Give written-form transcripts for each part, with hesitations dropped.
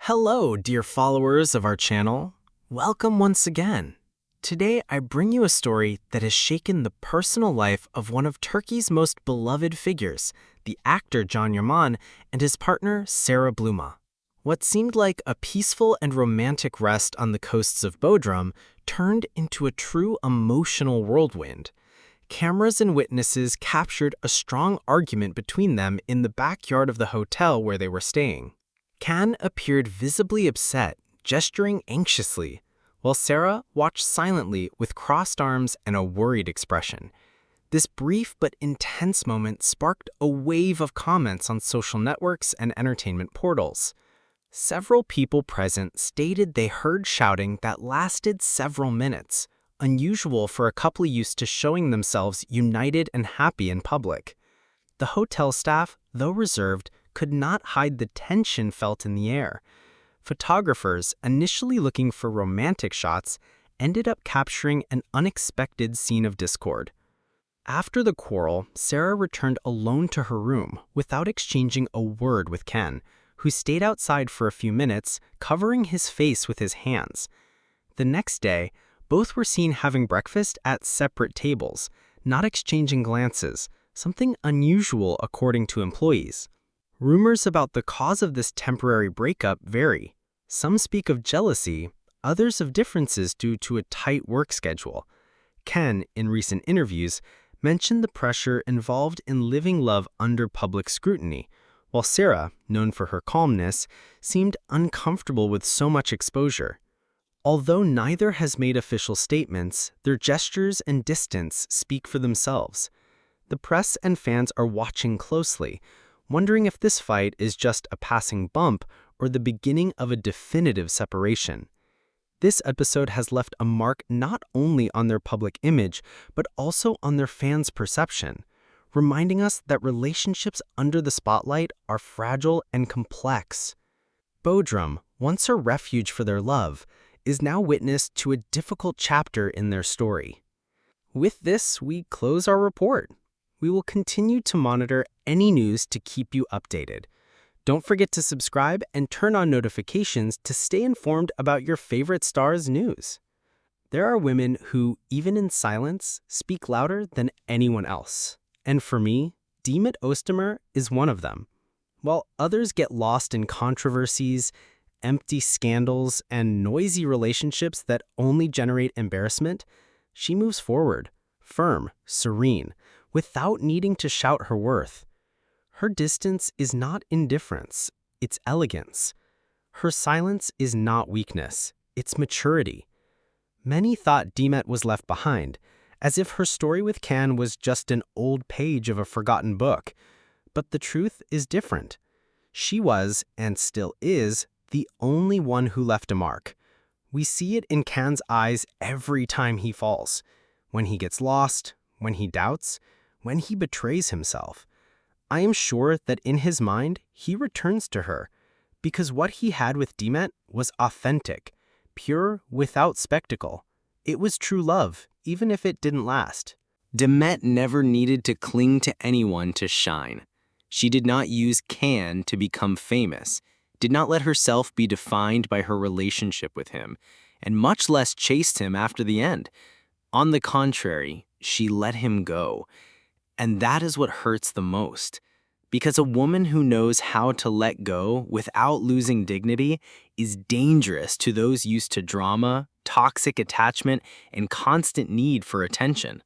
Hello, dear followers of our channel. Welcome once again. Today, I bring you a story that has shaken the personal life of one of Turkey's most beloved figures, the actor Yaman and his partner Sara Bluma. What seemed like a peaceful and romantic rest on the coasts of Bodrum turned into a true emotional whirlwind. Cameras and witnesses captured a strong argument between them in the backyard of the hotel where they were staying. Can appeared visibly upset, gesturing anxiously, while Sara watched silently with crossed arms and a worried expression. This brief but intense moment sparked a wave of comments on social networks and entertainment portals. Several people present stated they heard shouting that lasted several minutes, unusual for a couple used to showing themselves united and happy in public. The hotel staff, though reserved, could not hide the tension felt in the air. Photographers, initially looking for romantic shots, ended up capturing an unexpected scene of discord. After the quarrel, Sara returned alone to her room without exchanging a word with Ken, who stayed outside for a few minutes, covering his face with his hands. The next day, both were seen having breakfast at separate tables, not exchanging glances, something unusual according to employees. Rumors about the cause of this temporary breakup vary. Some speak of jealousy, others of differences due to a tight work schedule. Ken, in recent interviews, mentioned the pressure involved in living love under public scrutiny, while Sara, known for her calmness, seemed uncomfortable with so much exposure. Although neither has made official statements, their gestures and distance speak for themselves. The press and fans are watching closely, wondering if this fight is just a passing bump or the beginning of a definitive separation. This episode has left a mark not only on their public image, but also on their fans' perception, reminding us that relationships under the spotlight are fragile and complex. Bodrum, once a refuge for their love, is now witness to a difficult chapter in their story. With this, we close our report. We will continue to monitor any news to keep you updated. Don't forget to subscribe and turn on notifications to stay informed about your favorite stars' news. There are women who, even in silence, speak louder than anyone else. And for me, Demet Özdemir is one of them. While others get lost in controversies, empty scandals, and noisy relationships that only generate embarrassment, she moves forward, firm, serene, without needing to shout her worth. Her distance is not indifference, it's elegance. Her silence is not weakness, it's maturity. Many thought Demet was left behind, as if her story with Can was just an old page of a forgotten book. But the truth is different. She was, and still is, the only one who left a mark. We see it in Can's eyes every time he falls, when he gets lost, when he doubts, when he betrays himself. I am sure that in his mind, he returns to her, because what he had with Demet was authentic, pure without spectacle. It was true love, even if it didn't last. Demet never needed to cling to anyone to shine. She did not use Can to become famous, did not let herself be defined by her relationship with him, and much less chased him after the end. On the contrary, she let him go. And that is what hurts the most. Because a woman who knows how to let go without losing dignity is dangerous to those used to drama, toxic attachment, and constant need for attention.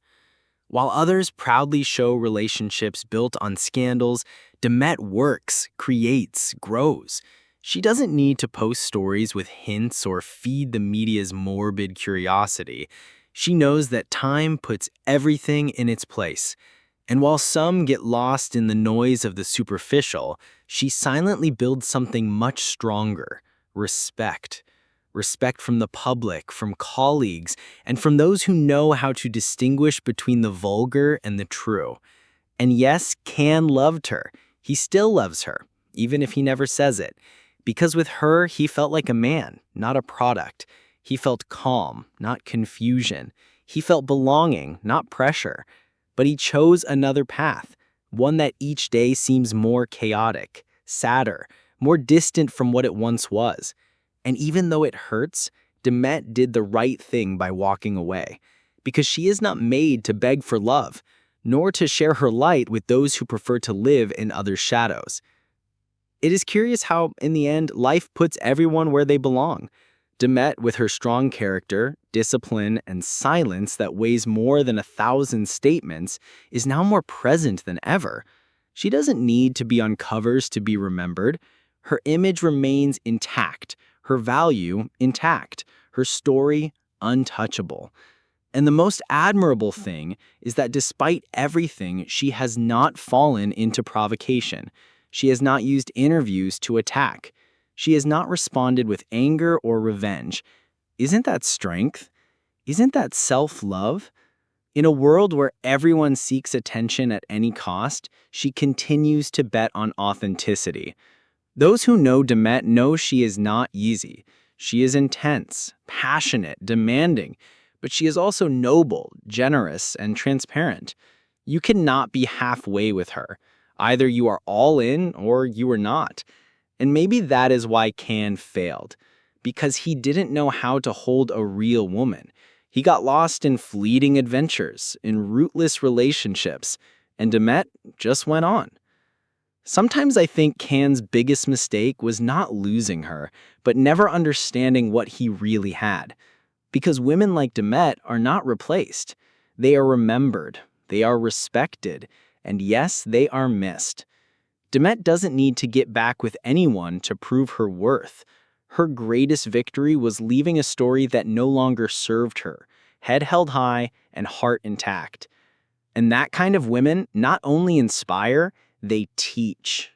While others proudly show relationships built on scandals, Demet works, creates, grows. She doesn't need to post stories with hints or feed the media's morbid curiosity. She knows that time puts everything in its place. And while some get lost in the noise of the superficial, she silently builds something much stronger: respect. Respect from the public, from colleagues, and from those who know how to distinguish between the vulgar and the true. And yes, Can loved her. He still loves her, even if he never says it. Because with her, he felt like a man, not a product. He felt calm, not confusion. He felt belonging, not pressure. But he chose another path, one that each day seems more chaotic, sadder, more distant from what it once was. And even though it hurts, Demet did the right thing by walking away, because she is not made to beg for love, nor to share her light with those who prefer to live in others' shadows. It is curious how, in the end, life puts everyone where they belong. Demet, with her strong character, discipline, and silence that weighs more than 1,000 statements, is now more present than ever. She doesn't need to be on covers to be remembered. Her image remains intact, her value intact, her story untouchable. And the most admirable thing is that despite everything, she has not fallen into provocation. She has not used interviews to attack. She has not responded with anger or revenge. Isn't that strength? Isn't that self-love? In a world where everyone seeks attention at any cost, she continues to bet on authenticity. Those who know Demet know she is not easy. She is intense, passionate, demanding, but she is also noble, generous, and transparent. You cannot be halfway with her. Either you are all in or you are not. And maybe that is why Can failed, because he didn't know how to hold a real woman. He got lost in fleeting adventures, in rootless relationships, and Demet just went on. Sometimes I think Can's biggest mistake was not losing her, but never understanding what he really had. Because women like Demet are not replaced. They are remembered, they are respected, and yes, they are missed. Demet doesn't need to get back with anyone to prove her worth. Her greatest victory was leaving a story that no longer served her, head held high and heart intact. And that kind of women not only inspire, they teach.